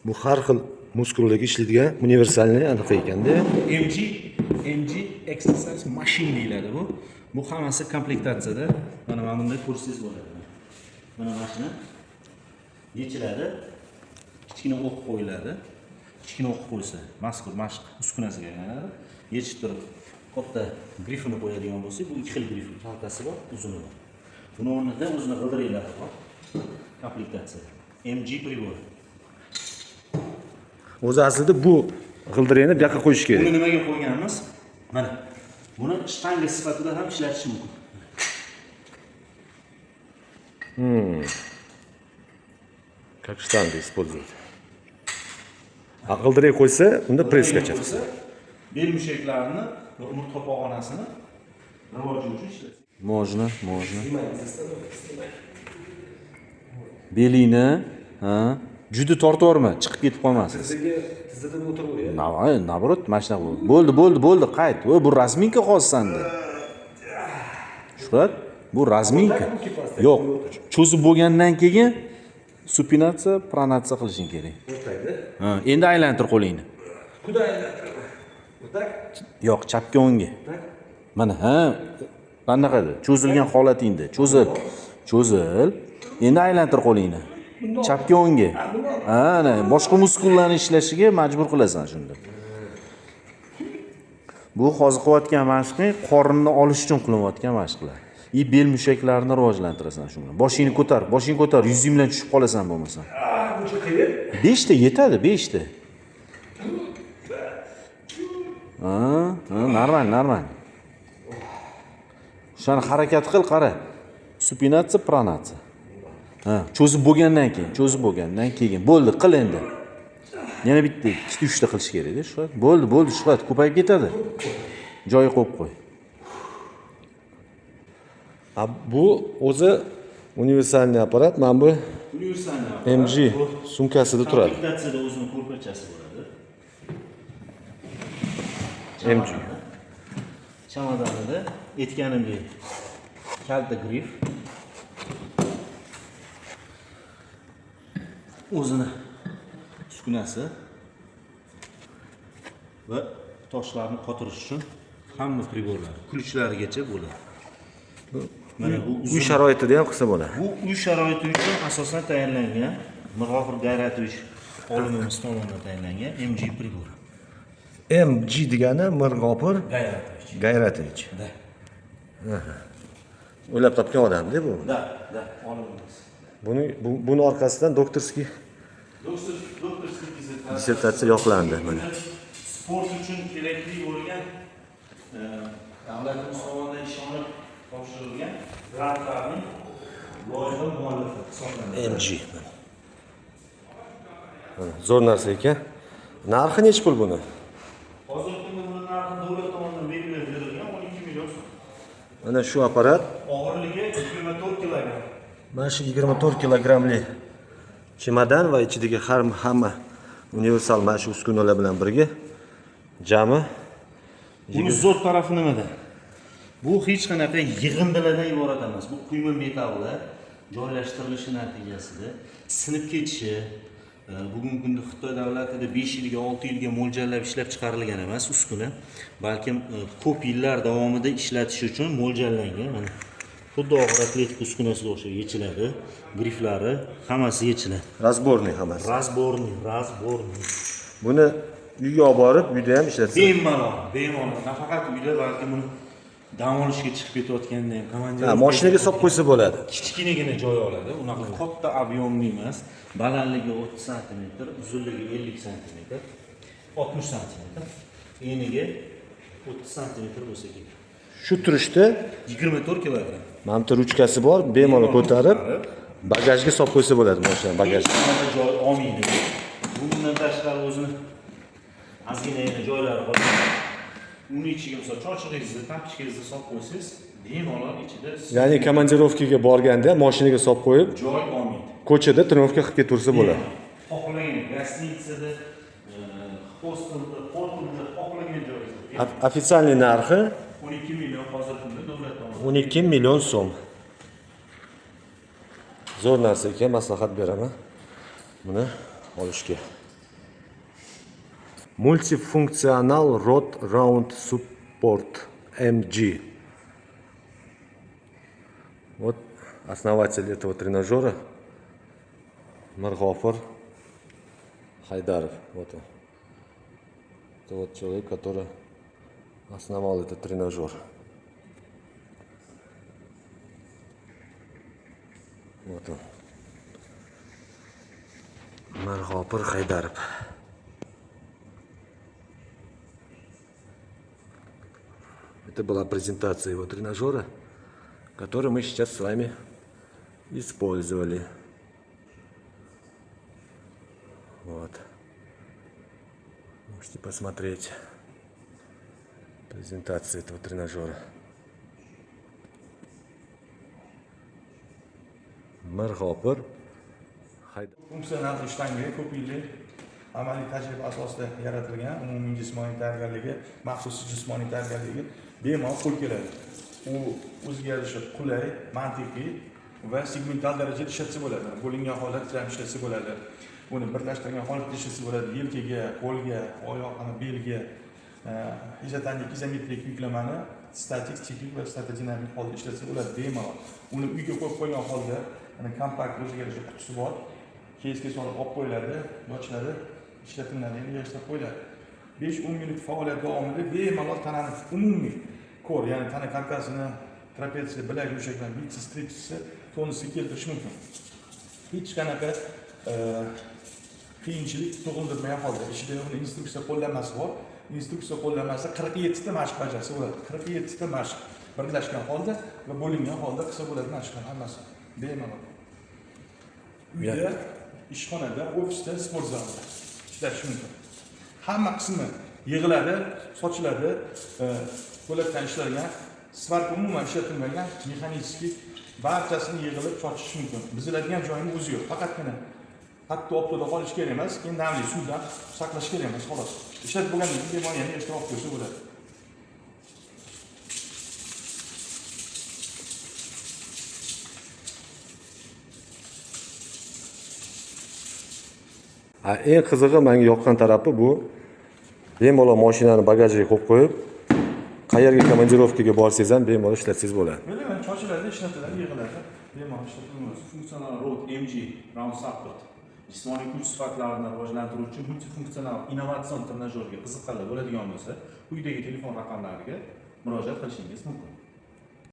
Bu har xil muskullarga ishlaydigan universalniy aniq ekanda. MG exercise machine deyiladi bu. Bu hammasi komplektatsiyada. Mana bunday kursingiz bo'ladi. Mana mashina yechiladi. Kichkina o'q qo'yiladi. Kichkina o'q qo'ysa, mazkur mashq uskunasiga aylanadi. Yechib turib, katta grifini qo'yadigan bo'lsak, bu ikki xil grif, kaltasi bor, uzuni bor. Buni o'rnida o'zini g'ildiraklari bor. Komplektatsiya. MG pribor. O'zi aslida bu g'ildirakni bu yoqqa qo'yish kerak. Buni nimaga qo'yganmiz? Mana. Buni shtanga sifatida ham ishlatish mumkin. Как штанга использовать. A g'ildirak qo'ysa, unda presgacha. Bel mushaklarini va umurtqa pog'onasini rivoji uchun ishlatsa. Можно. Belini, juda tortvorma, chiqib ketib qolmasin. Tizzadan o'tirib Nabrot, mashina bo'ldi, qayt. Bu razminka hozsanda. Shuhrat, bu razminka. Yo'q, cho'zib bo'lgandan keyin supinatsiya, pronatsiya qilishing kerak. Endi aylantir qo'lingni. Kuda aylantir. Tak? Yo'q, chapga o'ngga. Mana, qanaqada? Cho'zilgan holatingda, cho'zil. Endi aylantir qo'lingni. Chapga o'ngga. Ana, boshqa muskullarni ishlashiga majbur qilasan shunda. Bu hozir qilayotgan mashqing qorinni olish uchun qilinayotgan mashqlar. Bel mushaklarini rivojlantirasan shunga. Boshingni ko'tar, yuzing bilan tushib qolasan bo'lmasa. Buncha qiyin. 5 ta yetadi, 5 ta. Normal. Shuni harakat qil, qara. Supinatsiya, pronatsiya. Cho'zib bo'lgandan keyin. Bo'ldi, qil endi. Yana bitta, 2-3 ta qilish kerak-da, Shuhrat. Bo'ldi, Shuhrat, ko'payib ketadi. Joyi qo'yib qo'y. Bu o'zi universalniy apparat. Mana bu Universalniy MG sumkasida turadi. Komplektatsiyada o'zining ko'rpachasi bo'ladi. MG. Chamadonida aytganimdek kalta grif. O'zini uskunasi va toshlarni qotirish uchun hamma priborlar, kulchlarigacha bo'ladi. Mana bu Uy sharoitida ham qilsa bo'ladi. Bu uy sharoiti uchun asosan tayyorlangan Mirg'ofur Gayratovich olimimiz tomonidan tayyorlangan MG pribor. MG degani Mirg'ofur Gayratovich. Da. O'ylab topgan odam-da bu. Da, olimimiz. Buni orqasidan doktorskiy dissertatsiya yoqlandi mana. Sport uchun kerakli bo'lgan davlatimiz tomonidan ishonib topshirilgan grantlarning loyiha muallifi hisoblanadi. MG. Zo'r narsa ekan. Narxi necha pul buni? Hozirgi kunda buni narxi davlat tomonidan belgilab berilgan 12 million so'm. Mana shu apparat Og'irligi 24 kilogramm. mana shu 24 kilogramli chemodan va ichidagi hamma universal mana shu uskunalar bilan birga jami Buni zo'r tarafi nimada? Bu hech qanaqa yig'indilardan iborat emas. Bu quyma metallar joylashtirilishi natijasida sinib ketishi, bugungi kunda Xitoy davlatida 5 yilga, 6 yilga mo'ljallab ishlab chiqarilgan emas uskuna, balkim ko'p yillar davomida ishlatish uchun mo'ljallangan. Mana xuddi og'ir atletik uskunasiga o'xshab yechiladi, griflari hammasi yechiladi. razborniy hammasi. Razborniy. Buni uyga olib borib, uyda ham ishlatsa. Bemalol. Nafaqat uyda, balki buni dam olishga chiqib ketayotganda ham komandir. Mashinaga solib qo'ysa bo'ladi. Kichkinagina joy oladi. Unaqa katta ob'yomli emas. Balandligi 30 sm, uzunligi 50 sm, 60 sm. Eniga 30 sm bo'lsa kerak. Shu turishda 24 kilogramm. mana bu ruchkasi bor, bemalol ko'tarib bagajga solib qo'ysa bo'ladi mashina bagajga. Joy olmaydi. Bundan tashqari o'zini ozgina joylari bor. Uni ichiga misol chochig'ingizni, tapchkangizni solib qo'ysangiz, bemalol ichida Ya'ni komandirovkaga borganda mashinaga solib qo'yib, joy olmaydi. ko'chada trenirovka qilib ketaversa bo'ladi. Xohlagan gastitsada, hostelda, hotelda xohlagan joyingizda. Ofitsialniy narxi 12 million hozir kunda davlat tomonidan. 12 million so'm. Zo'r narsa ekan, maslahat beraman. Buni olishga. Multifunksional Rod Round Support MG. Вот основатель этого тренажера Mirg'ofur Haydarov. Вот он. Это вот человек, который основал этот тренажер. Вот он. Mirg'ofur Haydarov. Это была презентация его тренажера, который мы сейчас с вами использовали. Вот. Можете посмотреть презентацию этого тренажера. Mirg'ofur Haydarov. Funksional ishtanga ko'p yillik amaliy tajriba asosida yaratilgan umumiy jismoniy tayyorgarligi, maxsus jismoniy tayyorgarligi bemalol qo'l keladi. U o'ziga yarasha qulay, mantiqiy va segmental darajada ishlatsa bo'ladi. Bo'lingan holatda ham ishlatsa bo'ladi. Uni birlashtirgan holatda ishlatsa bo'ladi. Yelkaga, qo'lga, oyoqni, belga izotonik izometrik yuklamani statik, siklik va statodinamik holda ishlatsa bo'ladi bemalol. Uni uyga qo'yib qo'ygan holda, kompakt o'ziga yarasha qutisi bor. Keysga solib olib qo'yiladi, yochiladi, ishlatiladi, endi yig'ishtirib qo'yiladi. 5-10 minut faoliyat davomida bemalol tanani umumiy kor, ya'ni tana karkasini, trapetsiya, bilak mushaklar, bitsiz, tripsni tonusga keltirish mumkin. Hech qanaqa qiyinchilik tug'ildirmagan holda ichida uni instruksiya qo'llanmasi bor. Instruksiya qo'llanmasi 47 ta mashq bajarsa bo'ladi. 47 ta mashq birlashgan holda va bo'lingan holda qilsa bo'ladi mashqlar hammasi. Bemalol. Uyda, ishxonada, ofisda, sport zalida ishlash mumkin. Hamma qismi yig'iladi, sochiladi, po'latdan ishlangan, svarka umuman ishlatilmagan, mexanический barchasini yig'ilib sochish mumkin. Biziladigan joyning o'zi yo'q. Faqatgina hatto optoda qolish kerak emas, keyin namli suvdan saqlash kerak emas, xolos. Ishlatib bo'lgandan keyin bemalol yana ishtirok qilsa bo'ladi. Eng qizig'i menga yoqqan tarafi bu bemalol mashinani bagajiga qo'yib qo'yib, qayerga komandirovkaga borsangiz ham bemalol ishlatsangiz bo'ladi. Bilaman, chochiladi, ishlatiladi, yig'iladi, bemalol ishlatiladi. Funksional Rod MG Round Support jismoniy kuch sifatlarini rivojlantiruvchi multifunksional innovatsion trenajyorga qiziqqanlar bo'ladigan bo'lsa, quyidagi telefon raqamlariga murojaat qilishingiz mumkin.